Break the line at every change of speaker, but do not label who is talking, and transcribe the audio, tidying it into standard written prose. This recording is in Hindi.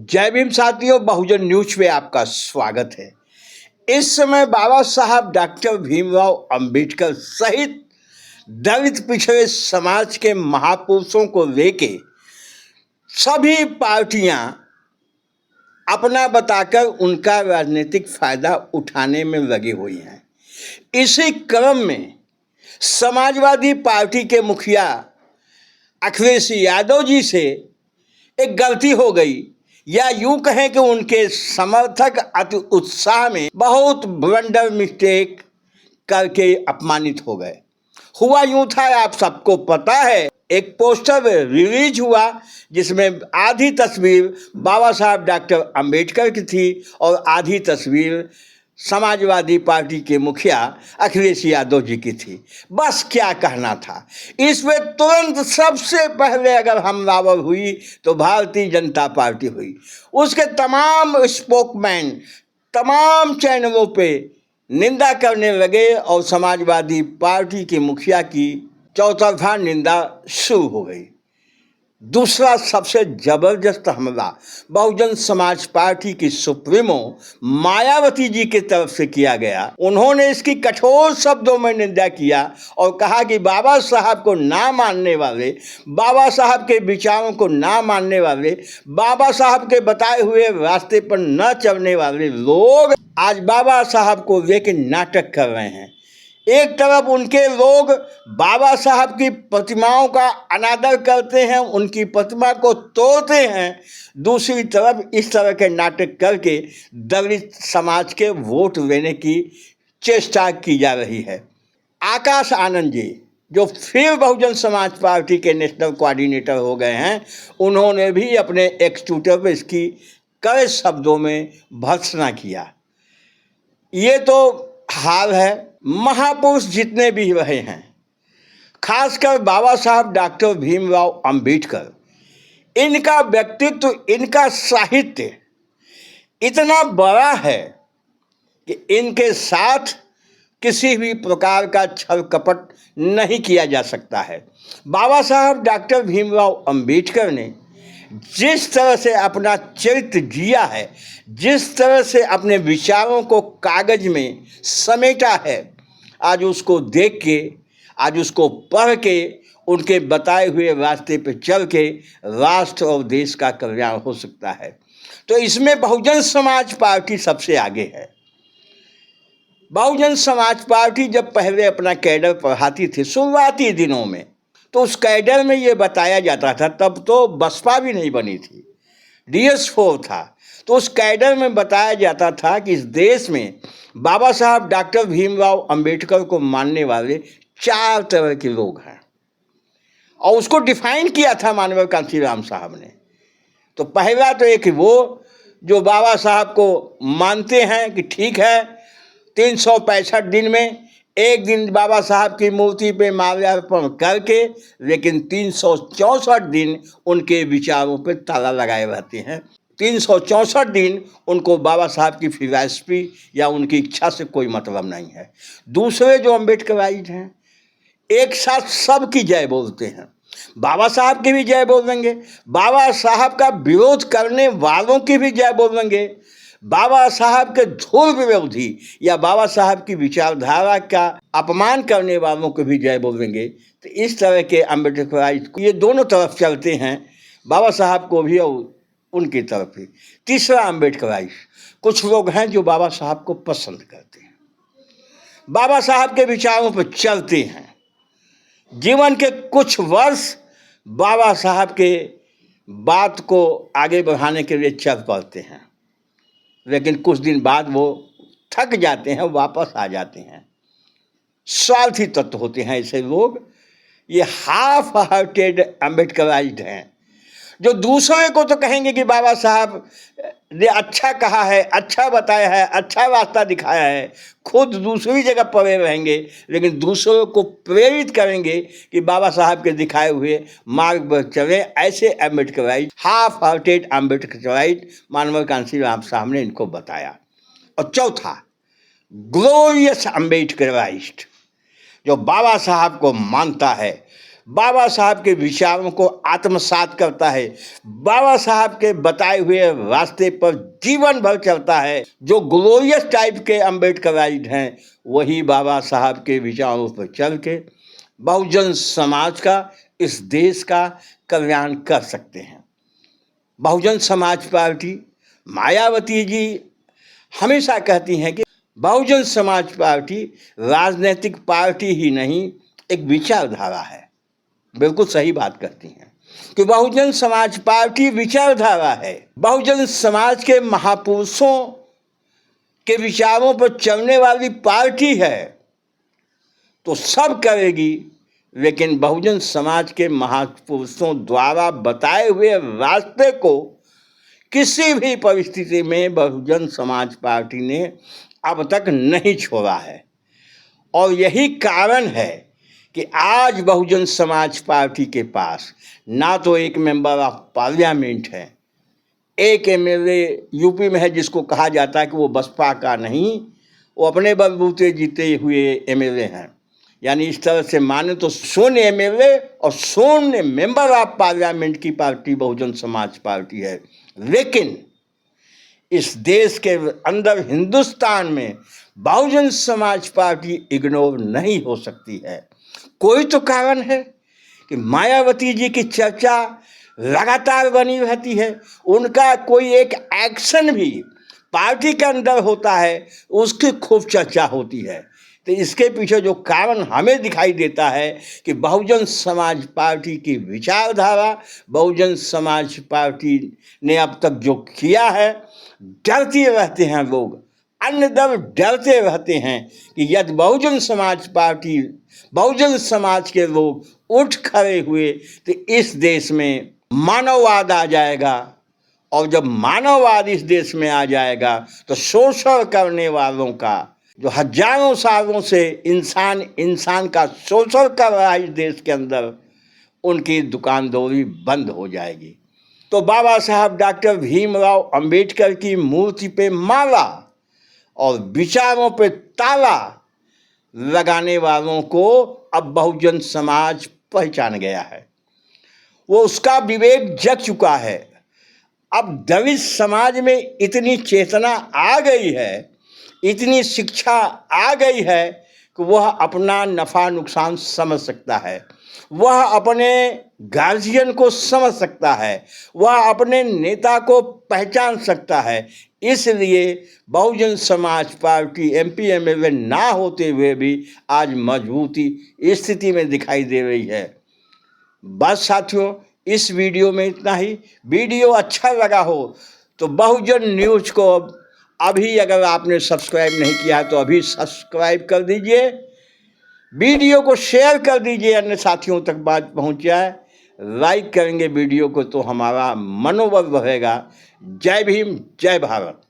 जय भीम साथियों, बहुजन न्यूज पे आपका स्वागत है। इस समय बाबा साहब डॉक्टर भीमराव अंबेडकर सहित दलित पिछड़े समाज के महापुरुषों को लेके सभी पार्टियां अपना बताकर उनका राजनीतिक फायदा उठाने में लगी हुई हैं। इसी क्रम में समाजवादी पार्टी के मुखिया अखिलेश यादव जी से एक गलती हो गई, या यूं कहें कि उनके समर्थक अति उत्साह में बहुत ब्लंडर मिस्टेक करके अपमानित हो गए। हुआ यूं था, आप सबको पता है, एक पोस्टर रिलीज हुआ जिसमें आधी तस्वीर बाबा साहब डॉक्टर अंबेडकर की थी और आधी तस्वीर समाजवादी पार्टी के मुखिया अखिलेश यादव जी की थी। बस क्या कहना था इस पे। तुरंत सबसे पहले अगर हमलावर हुई तो भारतीय जनता पार्टी हुई। उसके तमाम स्पोकमैन तमाम चैनलों पे निंदा करने लगे और समाजवादी पार्टी के मुखिया की चौतरफा निंदा शुरू हो गई। दूसरा सबसे जबरदस्त हमला बहुजन समाज पार्टी की सुप्रीमो मायावती जी की तरफ से किया गया। उन्होंने इसकी कठोर शब्दों में निंदा किया और कहा कि बाबा साहब को ना मानने वाले, बाबा साहब के विचारों को ना मानने वाले, बाबा साहब के बताए हुए रास्ते पर न चलने वाले लोग आज बाबा साहब को लेकर नाटक कर रहे हैं। एक तरफ उनके लोग बाबा साहब की प्रतिमाओं का अनादर करते हैं, उनकी प्रतिमा को तोड़ते हैं, दूसरी तरफ इस तरह के नाटक करके दलित समाज के वोट लेने की चेष्टा की जा रही है। आकाश आनंद जी, जो फिर बहुजन समाज पार्टी के नेशनल कोऑर्डिनेटर हो गए हैं, उन्होंने भी अपने एक्स ट्विटर पर इसकी कड़े शब्दों में भर्त्सना किया। ये तो हाल है। महापुरुष जितने भी रहे हैं, खासकर बाबा साहब डॉक्टर भीमराव अंबेडकर, इनका व्यक्तित्व, इनका साहित्य इतना बड़ा है कि इनके साथ किसी भी प्रकार का छल कपट नहीं किया जा सकता है। बाबा साहब डॉक्टर भीमराव अंबेडकर ने जिस तरह से अपना चरित्र जिया है, जिस तरह से अपने विचारों को कागज में समेटा है, आज उसको देख के, आज उसको पढ़ के, उनके बताए हुए रास्ते पे चल के राष्ट्र और देश का कल्याण हो सकता है। तो इसमें बहुजन समाज पार्टी सबसे आगे है। बहुजन समाज पार्टी जब पहले अपना कैडर पढ़ाती थी शुरुआती दिनों में, तो उस कैडर में ये बताया जाता था, तब तो बसपा भी नहीं बनी थी, DS4 था, तो उस कैडर में बताया जाता था कि इस देश में बाबा साहब डॉक्टर भीमराव अंबेडकर को मानने वाले 4 तरह के लोग हैं, और उसको डिफाइन किया था मानव कांशीराम साहब ने। तो पहला तो एक वो जो बाबा साहब को मानते हैं कि ठीक है, 365 दिन में एक दिन बाबा साहब की मूर्ति पे माल्यार्पण करके, लेकिन 364 दिन उनके विचारों पे ताला लगाए रहते हैं। 364 दिन उनको बाबा साहब की फिलॉसफी या उनकी इच्छा से कोई मतलब नहीं है। दूसरे जो अम्बेडकराइट हैं, एक साथ सबकी जय बोलते हैं। बाबा साहब की भी जय बोल देंगे, बाबा साहब का विरोध करने वालों की भी जय बोल देंगे, बाबा साहब के धूल विरोधी या बाबा साहब की विचारधारा का अपमान करने वालों को भी जय बोल देंगे। तो इस तरह के अम्बेडकराइट ये दोनों तरफ चलते हैं, बाबा साहब को भी और उनकी तरफ भी। तीसरा अम्बेडकराइट, कुछ लोग हैं जो बाबा साहब को पसंद करते हैं, बाबा साहब के विचारों पर चलते हैं, जीवन के कुछ वर्ष बाबा साहब के बात को आगे बढ़ाने के लिए चल पड़ते हैं, लेकिन कुछ दिन बाद वो थक जाते हैं, वापस आ जाते हैं। स्वार्थी तत्व होते हैं ऐसे लोग। ये हाफ हार्टेड अम्बेडकराइट हैं, जो दूसरे को तो कहेंगे कि बाबा साहब ने अच्छा कहा है, अच्छा बताया है, अच्छा रास्ता दिखाया है, खुद दूसरी जगह पड़े रहेंगे, लेकिन दूसरों को प्रेरित करेंगे कि बाबा साहब के दिखाए हुए मार्ग पर चलें। ऐसे अम्बेडकराइट, हाफ हार्टेड अम्बेडकराइट मानव कांशीराम साहब ने इनको बताया। और चौथा ग्लोरियस अम्बेडकराइट, जो बाबा साहब को मानता है, बाबा साहब के विचारों को आत्मसात करता है, बाबा साहब के बताए हुए रास्ते पर जीवन भर चलता है। जो ग्लोरियस टाइप के अम्बेडकराइट हैं, वही बाबा साहब के विचारों पर चल के बहुजन समाज का, इस देश का कल्याण कर सकते हैं। बहुजन समाज पार्टी, मायावती जी हमेशा कहती हैं कि बहुजन समाज पार्टी राजनीतिक पार्टी ही नहीं, एक विचारधारा है। बिल्कुल सही बात करती हैं कि बहुजन समाज पार्टी विचारधारा है। बहुजन समाज के महापुरुषों के विचारों पर चलने वाली पार्टी है तो सब करेगी, लेकिन बहुजन समाज के महापुरुषों द्वारा बताए हुए रास्ते को किसी भी परिस्थिति में बहुजन समाज पार्टी ने अब तक नहीं छोड़ा है। और यही कारण है कि आज बहुजन समाज पार्टी के पास ना तो एक मेंबर ऑफ पार्लियामेंट है, एक एमएलए यूपी में है जिसको कहा जाता है कि वो बसपा का नहीं, वो अपने बलबूते जीते हुए एमएलए हैं। यानी इस तरह से माने तो शून्य एमएलए और शून्य मेंबर ऑफ पार्लियामेंट की पार्टी बहुजन समाज पार्टी है। लेकिन इस देश के अंदर, हिंदुस्तान में, बहुजन समाज पार्टी इग्नोर नहीं हो सकती है। कोई तो कारण है कि मायावती जी की चर्चा लगातार बनी रहती है, उनका कोई एक एक्शन भी पार्टी के अंदर होता है, उसकी खूब चर्चा होती है। तो इसके पीछे जो कारण हमें दिखाई देता है कि बहुजन समाज पार्टी की विचारधारा, बहुजन समाज पार्टी ने अब तक जो किया है, डरते रहते हैं लोग, अन्य दल डरते रहते हैं कि यदि बहुजन समाज पार्टी, बहुजन समाज के लोग उठ खड़े हुए तो इस देश में मानववाद आ जाएगा, और जब मानववाद इस देश में आ जाएगा तो शोषण करने वालों का, जो हजारों सालों से इंसान का शोषण कर रहा है इस देश के अंदर, उनकी दुकानदारी बंद हो जाएगी। तो बाबा साहब डॉक्टर भीमराव अंबेडकर की मूर्ति पे माला और विचारों पे ताला लगाने वालों को अब बहुजन समाज पहचान गया है। वो उसका विवेक जग चुका है। अब दलित समाज में इतनी चेतना आ गई है, इतनी शिक्षा आ गई है कि वह अपना नफ़ा नुकसान समझ सकता है, वह अपने गार्जियन को समझ सकता है, वह अपने नेता को पहचान सकता है। इसलिए Bahujan Samaj party MP MLA ना होते हुए भी आज मजबूती स्थिति में दिखाई दे रही है। बस साथियों, इस वीडियो में इतना ही। वीडियो अच्छा लगा हो तो बहुजन न्यूज़ को अभी, अगर आपने सब्सक्राइब नहीं किया है तो अभी सब्सक्राइब कर दीजिए, वीडियो को शेयर कर दीजिए, अन्य साथियों तक बात पहुंच जाए। लाइक करेंगे वीडियो को तो हमारा मनोबल बढ़ेगा। जय भीम, जय भारत।